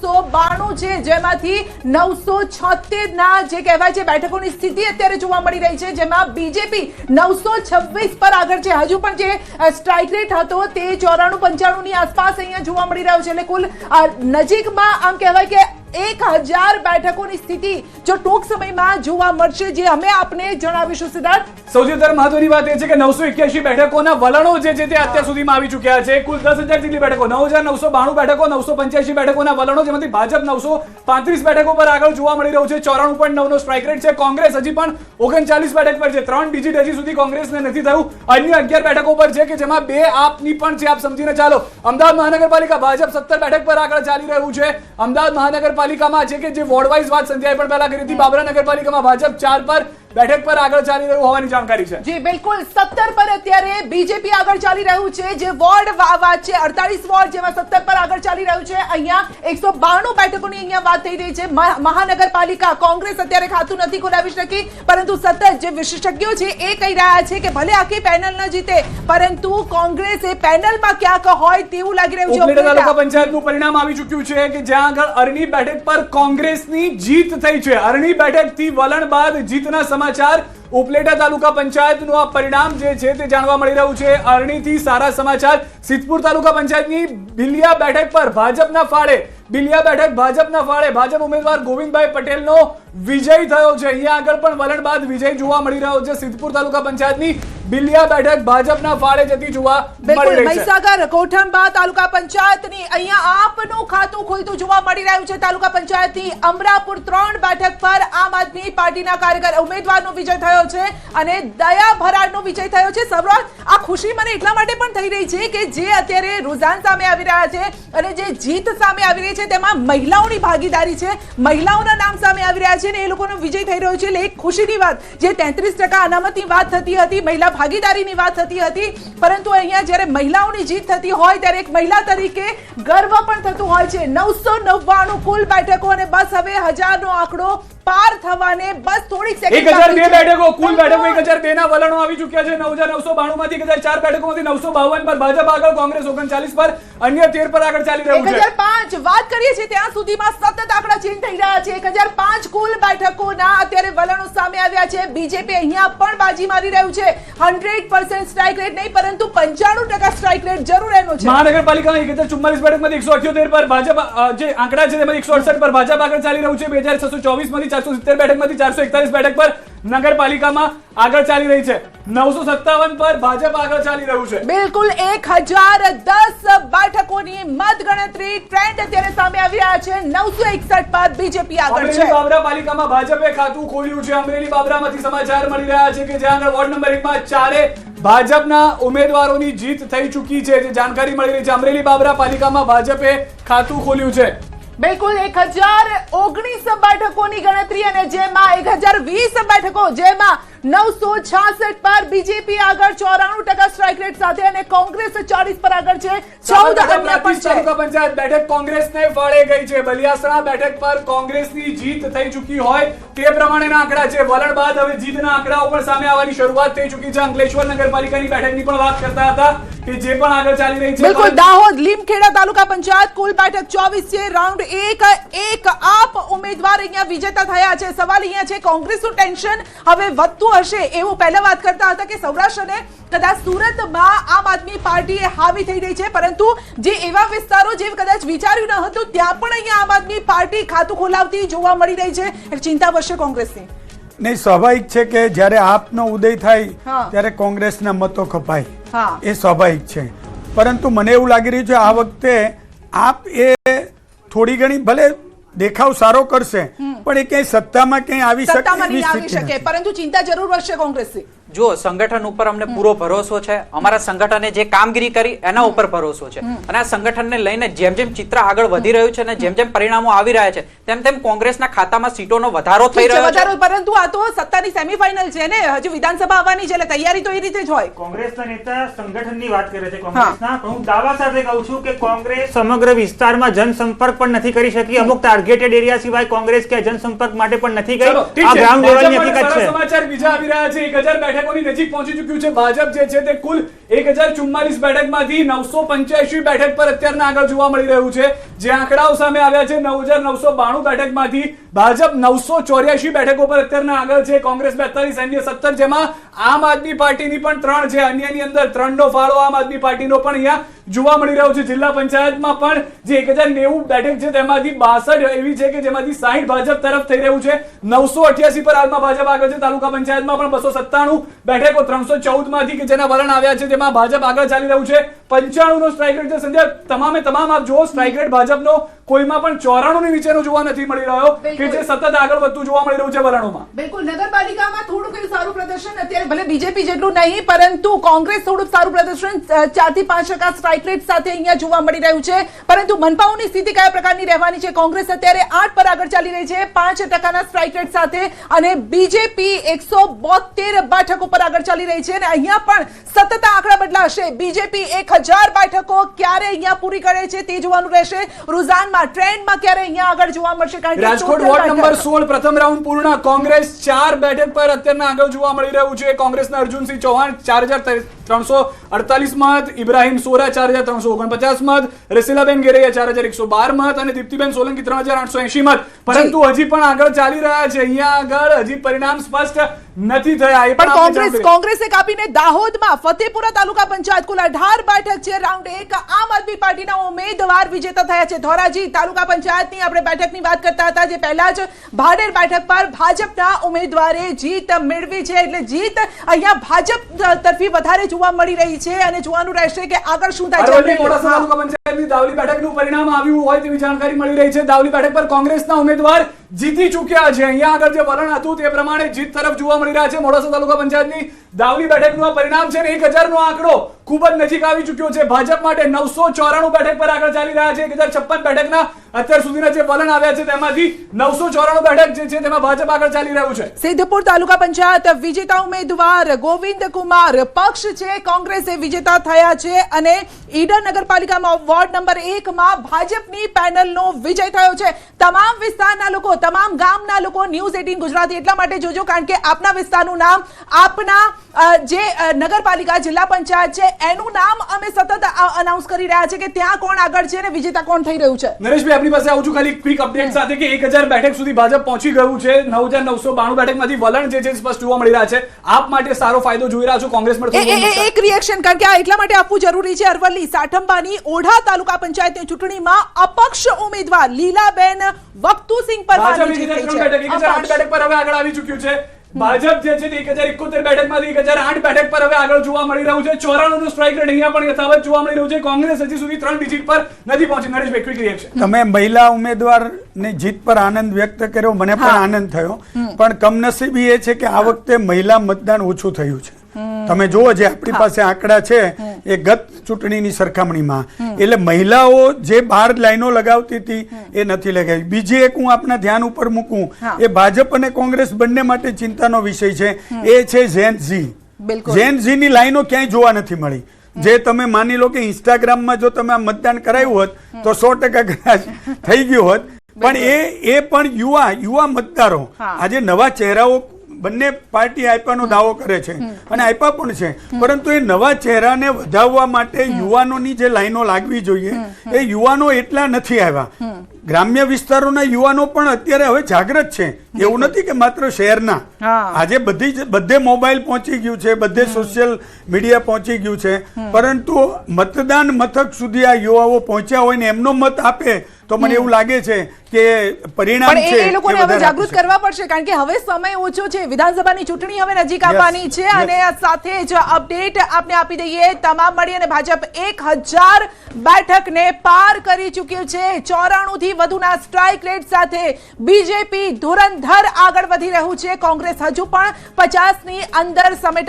992 છે, જેમાંથી 976 ના જે કહેવાય છે બેઠકોની સ્થિતિ અત્યારે જોવા મળી રહી છે, જેમાં બીજેપી 926 પર આગળ છે. હજુ પણ જે સ્ટ્રાઇક રેટ હતો તે 94-95 ની આસપાસ અહીંયા જોવા મળી રહ્યો છે. એટલે કુલ નજીકમાં આમ કહેવાય કે 1000 બેઠકોની સ્થિતિ જો ટૂંક સમયમાં જોવા મળશે, જે અમે આપને જણાવીશું. સિદ્ધાર્થ, સૌથી વધારે મહત્વની વાત એ છે કે 981 બેઠકોના વલણો જે છે તે અત્યાર સુધીમાં આવી ચૂક્યા છે. કુલ 10,000 જેટલી બેઠકો, 9,992 બેઠકો, 985 બેઠકોના વલણો, જેમાંથી ભાજપ 935 બેઠકો પર આગળ જોવા મળી રહ્યું છે. 94.9 નો સ્ટ્રાઇક રેટ છે. કોંગ્રેસ હજી પણ 39 બેઠક પર છે. 3 ડિજિટ હજી સુધી કોંગ્રેસને નથી થયું. અન્ય 11 બેઠકો પર છે કે જેમાં 2 આપની પણ છે. આપ સમજીને ચાલો. અમદાવાદ મહાનગરપાલિકા ભાજપ 17 બેઠક પર આગળ ચાલી રહ્યું છે. અમદાવાદ મહાનગરપાલિકામાં છે કે જે વોર્ડ વાઇઝ વાત સંધ્યાએ પણ પહેલા કરી હતી. બાબરા નગરપાલિકામાં ભાજપ 4 પર બેઠક પર આગળ ચાલી રહ્યું હોવાની જાણકારી છે. જી બિલકુલ, 17 પર અત્યારે બીજેપી આગળ ચાલી રહ્યું છે. જે વોર્ડ વાત છે 48 વોર્ડ, જેમાં 17 પર આગળ ચાલી રહ્યું છે. અહીંયા 192 બેઠકોની અહીંયા વાત થઈ રહી છે. મહાનગરપાલિકા કોંગ્રેસ અત્યારે ખાતું નથી ખોલાવી શકી, પરંતુ સતત જે વિશેષજ્ઞો છે એ કહી રહ્યા છે કે ભલે આખી પેનલ ન જીતે, પરંતુ કોંગ્રેસ એ પેનલમાં ક્યાંક હોય તેવું લાગી રહ્યું છે. ઉપલેટા તાલુકા પંચાયતનું પરિણામ આવી ચૂક્યું છે કે જ્યાં આગળ અરણી બેઠક પર કોંગ્રેસની જીત થઈ છે. અરણી બેઠકથી વલણ બાદ જીતના સમાચાર. ઉપલેટા તાલુકા પંચાયતનું આ પરિણામ જે છે તે જાણવા મળી રહ્યું છે. અરણીથી સારા સમાચાર. સિદ્ધપુર તાલુકા પંચાયતની બિલિયા બેઠક પર ભાજપના ફાળે, બિલિયા બેઠક ભાજપના ફાળે ભાજપ ઉમેદવાર ગોવિંદભાઈ પટેલનો વિજય થયો છે. અહીંયા આગળ પણ વલણ બાદ વિજય જોવા મળી રહ્યો છે. સિદ્ધપુર તાલુકા પંચાયતની બિલિયા બેઠક ભાજપના ફાળે જતી જોવા મળી રહી છે. મહીસાગર કોઠંબા તાલુકા પંચાયતની અહીંયા આપનું ખાતું ખુલતું જોવા મળી રહ્યું છે. તાલુકા પંચાયતની અમરાપુર 3 બેઠક પર આમ આદમી પાર્ટીના કાર્યકર ઉમેદવારનો વિજય થયો છે અને દયા ભરાડનો વિજય થયો છે. સૌરાજ, આ ખુશી મને એટલા માટે પણ થઈ રહી છે કે જે અત્યારે રુઝાન સામે આવી રહ્યા છે અને જે જીત સામે આવી રહી છે તેમાં મહિલાઓની ભાગીદારી છે. મહિલાઓના નામ સામે આવી રહ્યા છે અને એ લોકોનો વિજય થઈ રહ્યો છે. એટલે એક ખુશીની વાત, જે 33% અનામતની વાત થતી હતી, મહિલા ભાગીદારીની વાત થતી હતી, પરંતુ અહીંયા જ્યારે મહિલાઓની જીત થતી હોય ત્યારે એક મહિલા તરીકે ગર્વ પણ થતું હોય છે. 999 કુલ બેઠકો અને બસ હવે 1000 નો આંકડો પાર થવાને બસ થોડીક સેકન્ડ. 1002 બેઠકો, કુલ બેઠકો 1002 ના વલણો આવી ચૂક્યા છે. 9,992 માંથી 1004 બેઠકોમાંથી 952 પર ભાજપ આગળ, કોંગ્રેસ 39 પર, અન્ય 13 પર આગળ ચાલી રહ્યું છે. 1005 વાત કરીએ છીએ ત્યાં સુધીમાં સતત આંકડા ચેન્જ થઈ રહ્યા છે. 1005 કુલ બેઠકોના અત્યારે વલણો સામે આવ્યા છે. બીજેપી અહીંયા પણ બાજી મારી રહ્યું છે. 100% સ્ટ્રાઇક રેટ નહીં, પરંતુ 95% સ્ટ્રાઇક રેટ જરૂર એનો છે. મહાનગરપાલિકામાં 1044 બેઠકમાંથી 178 પર ભાજપ, જે આંકડા છે તેમાં 168 પર ભાજપ આગળ ચાલી રહ્યું છે. 2624 માંથી 470 બેઠકમાંથી 441 બેઠક પર નગરપાલિકામાં આગળ ચાલી રહી છે. 957 પર ભાજપ આગળ ચાલી રહ્યું છે. બિલકુલ 1010 બેઠકોની મતગણતરી ટ્રેન્ડ અત્યારે સામે આવી રહ્યા છે. 961 પર બીજેપી આગળ છે. અમરેલી બાબરા પાલિકામાં ભાજપે ખાતું ખોલ્યું છે. અમરેલી બાબરામાંથી સમાચાર મળી રહ્યા છે કે જ્યાં આગળ વોર્ડ નંબર 1 માં 4 ભાજપના ઉમેદવારોની જીત થઈ ચૂકી છે. જે જાણકારી મળી રહી છે, અમરેલી બાબરા પાલિકામાં ભાજપે ખાતું ખોલ્યું છે. બિલકુલ 1019 બેઠકોની ગણતરી અને જેમાં 1020 બેઠકો, જેમાં 966 પર બીજેપી આગળ 94% સ્ટ્રાઇક રેટ સાથે અને કોંગ્રેસ 40 પર આગળ છે. 14 અન્ય પણ છે. તાલુકા પંચાયત બેઠક કોંગ્રેસને ફાળે ગઈ છે. બલિયાસણા બેઠક પર કોંગ્રેસની જીત થઈ ચૂકી હોય તે પ્રમાણેના આંકડા છે. વલણ બાદ હવે જીતના આંકડાઓ પણ સામે આવવાની શરૂઆત થઈ ચૂકી છે. અંકલેશ્વર નગરપાલિકાની બેઠકની પણ વાત કરતા હતા કે જે પણ આગળ ચાલી રહી છે. બિલકુલ દાહોદ લીમખેડા તાલુકા પંચાયત કુલ બેઠક 24 છે. રાઉન્ડ 1 એક આપ ઉમેદવાર અહીંયા વિજેતા થયા છે. સવાલ અહીંયા છે કોંગ્રેસનું ટેન્શન હવે વધતું હશે એવું પહેલા વાત કરતા હતા કે સૌરાષ્ટ્ર અને કદાચ સુરતમાં આમ આદમી પાર્ટી હાવી થઈ રહી છે, પરંતુ જે એવા વિસ્તારો જે કદાચ વિચાર્યું ન હતું ત્યાં પણ અહીંયા આમ આદમી પાર્ટી ખાતું ખોલાવતી જોવા મળી રહી છે. એટલે ચિંતા વધશે કોંગ્રેસની. નહીં, સ્વાભાવિક છે કે જ્યારે આપનો ઉદય થાય ત્યારે કોંગ્રેસના મતો કપાય, એ સ્વાભાવિક છે. પરંતુ મને એવું લાગી રહ્યું છે આ વખતે આપ એ થોડી ઘણી ભલે દેખાવ સારો કરશે પણ એ ક્યાંય સત્તામાં ક્યાંય આવી શકે, પરંતુ ચિંતા જરૂર વધશે કોંગ્રેસની. જો સંગઠન ઉપર અમને પૂરો ભરોસો છે. અમારા સંગઠને જે કામગીરી કરી એના ઉપર ભરોસો છે અને આ સંગઠનને લઈને જેમ જેમ ચિત્ર આગળ વધી રહ્યું છે અને જેમ જેમ પરિણામો આવી રહ્યા છે તેમ તેમ કોંગ્રેસના ખાતામાં સીટોનો વધારો થઈ રહ્યો છે. પરંતુ આ તો સત્તાની સેમીફાઇનલ છે ને, હજુ વિધાનસભા આવવાની છે એટલે તૈયારી તો એ રીતે જ હોય. કોંગ્રેસના નેતા સંગઠનની વાત કરે છે કોંગ્રેસના. હું દાવા સાથે કહું છું કે કોંગ્રેસ સમગ્ર વિસ્તારમાં જનસંપર્ક પણ નથી કરી શકી. અમુક ટાર્ગેટેડ એરિયા સિવાય કોંગ્રેસ કે જનસંપર્ક માટે પણ નથી ગઈ. આ ગ્રાઉન્ડ લેવલની હકીકત છે. સમાચાર બીજા આવી રહ્યા છે. 1000 બેઠકોની નજીક પહોંચી ચૂક્યું છે. ભાજપ જે છે તે કુલ 1044 બેઠકમાંથી 985 બેઠક પર અત્યારે આગળ જોવા મળી રહ્યું છે. જે આંકડાઓ સામે આવ્યા છે 9992 બેઠકમાંથી ભાજપ 984 બેઠકો પર અત્યારે આગળ છે. કોંગ્રેસ 42, અન્ય 17, જેમાં આમ આદમી પાર્ટીની પણ 3 છે. અન્યની અંદર 3 નો ફાળો આમ આદમી પાર્ટીનો પણ અહીંયા જોવા મળી રહ્યો છે. જિલ્લા પંચાયતમાં પણ જે 1090 બેઠક છે તેમાંથી 62 એવી છે કે જેમાંથી 60 ભાજપ તરફ થઈ રહ્યું છે. 988 પર હાલમાં ભાજપ આગળ છે. તાલુકા પંચાયતમાં પણ 297 બેઠકો 314 માંથી કે જેના વલણ આવ્યા છે તેમાં ભાજપ આગળ ચાલી રહ્યું છે. 95 નો સ્ટ્રાઇક રેટ છે. સંજય, તમામે તમામ આપ જુઓ, સ્ટ્રાઇક રેટ ભાજપનો કોઈમાં પણ 94 ની નીચેનો જોવા નથી મળી રહ્યો કે જે સતત આગળ વધતું જોવા મળી રહ્યું છે વલણોમાં. બિલકુલ, નગરપાલિકામાં થોડું કયું સારું પ્રદર્શન અત્યારે, ભલે બીજેપી જેટલું નહીં પરંતુ કોંગ્રેસ થોડું સારું પ્રદર્શન 4 થી 5% સ્ટ્રાઇક રેટ સાથે અહીંયા જોવા મળી રહ્યું છે. પરંતુ મનપાઓની સ્થિતિ કયા પ્રકારની રહેવાની છે? કોંગ્રેસ અત્યારે 8 પર આગળ ચાલી રહી છે 5% ના સ્ટ્રાઇક રેટ સાથે, અને બીજેપી 172 બેઠકો પર આગળ ચાલી રહી છે. અને અહીંયા પણ સતત આંકડા બદલાશે. બીજેપી 1000 બેઠકો ક્યારે અહીંયા પૂરી કરે છે તે જોવાનું રહેશે. રૂઝાનમાં, ટ્રેન્ડમાં ક્યારે અહીંયા આગળ જોવા મળશે? કારણ કે રાજકોટ વોર્ડ નંબર 16 પ્રથમ રાઉન્ડ પૂર્ણ. કોંગ્રેસ 4 બેઠક પર અત્યારે આગળ જોવા મળી રહ્યું છે. કોંગ્રેસના અર્જુનસિંહ ચૌહાણ 4348 મત, ઇબ્રાહિમ સોરા 4349 મત, રસીલાબેન ગેરૈયા 4112 મત અને દીપ્તિબેન સોલંકી 3880 મત. પરંતુ હજી પણ આગળ ચાલી રહ્યા છે. અહીંયા આગળ હજી પરિણામ સ્પષ્ટ નથી થયા. એ પણ કોંગ્રેસે કાપીને દાહોદમાં ફતેપુરા તાલુકા પંચાયત કુલ 18 બેઠક છે. રાઉન્ડ 1 આમ આદમી પાર્ટીના ઉમેદવાર વિજેતા થયા છે. ધોરાજી તાલુકા પંચાયતની આપણે બેઠકની વાત કરતા હતા, જે પહેલા જ ભાડેર બેઠક પર ભાજપના ઉમેદવારે જીત મેળવી છે. એટલે જીત અહીંયા ભાજપ તરફી વધારે જોવા મળી રહી છે અને જોવાનું રહેશે કે આગળ શું થાય છે. મોડાસા તાલુકા પંચાયતની દાવલી બેઠકનું પરિણામ આવ્યું હોય તેવી જાણકારી મળી રહી છે. દાવલી બેઠક પર કોંગ્રેસના ઉમેદવાર જીતી ચૂક્યા છે. અહીંયા આગળ જે વલણ હતું તે પ્રમાણે જીત તરફ જોવા મળી રહ્યા છે. મોડાસા તાલુકા પંચાયતની દાવલી બેઠકનું પરિણામ છે ને 1000 નો આંકડો ખૂબ જ નજીક આવી ચૂક્યો છે. ભાજપ માટે 994 બેઠક પર આગળ ચાલી રહ્યા છે. 1056 બેઠકના અત્યાર સુધીના જે વલણ આવ્યા છે તેમાંથી 994 બેઠક જે છે તેમાં ભાજપ આગળ ચાલી રહ્યું છે. સિદ્ધપુર તાલુકા પંચાયત વિજેતા ઉમેદવાર ગોવિંદ કુમાર પક્ષ છે, કોંગ્રેસે વિજેતા થયા છે. અને ઈડર નગરપાલિકામાં વોર્ડ નંબર 1 માં ભાજપની પેનલનો વિજય થયો છે. તમામ વિસ્તારના લોકો, તમામ ગામના લોકો ન્યૂઝ 18 ગુજરાતી એટલા માટે જોજો કારણ કે આપના વિસ્તારનું નામ, આપના જે નગરપાલિકા જિલ્લા પંચાયત છે એનું નામ અમે સતત અનાઉન્સ કરી રહ્યા છે કે ત્યાં કોણ આગળ છે અને વિજેતા કોણ થઈ રહ્યું છે. નરેશભાઈ, આપણી પાસે આવું છું ખાલી ક્વિક અપડેટ સાથે કે 1000 બેઠક સુધી ભાજપ પહોંચી ગયું છે. 9992 બેઠકમાંથી વલણ જે છે સ્પષ્ટ જોવા મળી રહ્યા છે. આપ માટે સારો ફાયદો જોઈ રહ્યા છો. કોંગ્રેસ માટે એક રિએક્શન, કારણ કે આ એટલા માટે આપવું જરૂરી છે. અરવલ્લી સાઠંબાની ઓઢા તાલુકા પંચાયતની ચૂંટણીમાં અપક્ષ ઉમેદવાર લીલાબેન વક્તુસિંહ પરમારની જીત થઈ છે. 1008 બેઠક પર હવે આગળ આવી ચૂક્યું છે. ભાજપ જે છે 1071 બેઠકમાંથી 1008 બેઠક પર હવે આગળ જોવા મળી રહ્યું છે. 94 નો સ્ટ્રાઇક રેટ અહીંયા પણ યથાવત જોવા મળી રહ્યું છે. કોંગ્રેસ હજી સુધી 3 ડિજિટ પર નથી પહોંચી. Nareshbhai, quick reaction. તમે મહિલા ઉમેદવારની જીત પર આનંદ વ્યક્ત કર્યો, મને પણ આનંદ થયો. પણ કમનસીબી એ છે કે આ વખતે મહિલા મતદાન ઓછું થયું છે. તમે જુઓ, જે આપણી પાસે આંકડા છે એ ગત ચૂંટણીની સરખામણીમાં, એટલે મહિલાઓ જે 12 લાઈનો લગાવતી હતી એ નથી લગાવી. બીજી એક હું આપના ધ્યાન ઉપર મૂકું, એ ભાજપ અને કોંગ્રેસ બંને માટે ચિંતાનો વિષય છે. એ છે ઝેન ઝી. ઝેન ઝી ની લાઈનો ક્યાંય જોવા નથી મળી. જે તમે માની લો કે ઇન્સ્ટાગ્રામમાં જો તમે આ મતદાન કરાયું હોત તો 100% કદાચ થઈ ગયું હોત. પણ એ પણ યુવા મતદારો, આજે નવા ચહેરાઓ બંને પાર્ટી આપ્યાનો દાવો કરે છે અને આપ્યા પણ છે, પરંતુ એ નવા ચહેરાને વધાવવા માટે યુવાનોની જે લાઈનો લાગવી જોઈએ એ યુવાનો એટલા નથી આવ્યા. ગ્રામ્ય વિસ્તારોના યુવાનો પણ અત્યારે હવે જાગૃત છે. એવું નથી કે માત્ર શહેરના. આજે બધે મોબાઈલ પહોંચી ગયું છે, બધે સોશિયલ મીડિયા પહોંચી ગયું છે. પરંતુ મતદાન મથક સુધી આ યુવાઓ પહોંચ્યા હોય ને એમનો મત આપે તો મને એવું લાગે છે કે પરિણામ છે એ લોકોને હવે જાગૃત કરવા પડશે, કારણ કે હવે સમય ઓછો છે. વિધાનસભાની ચૂંટણી હવે નજીક આવવાની છે. અને સાથે જ અપડેટ આપને આપી દઈએ, તમામ મળી અને ભાજપ 1000 બેઠકને પાર કરી ચૂક્યું છે. 94 થી વધુના સ્ટ્રાઇક રેટ સાથે બીજેપી ધુરંધર આગળ વધી રહ્યું છે. કોંગ્રેસ હજુ પણ 50 ની અંદર સમેટા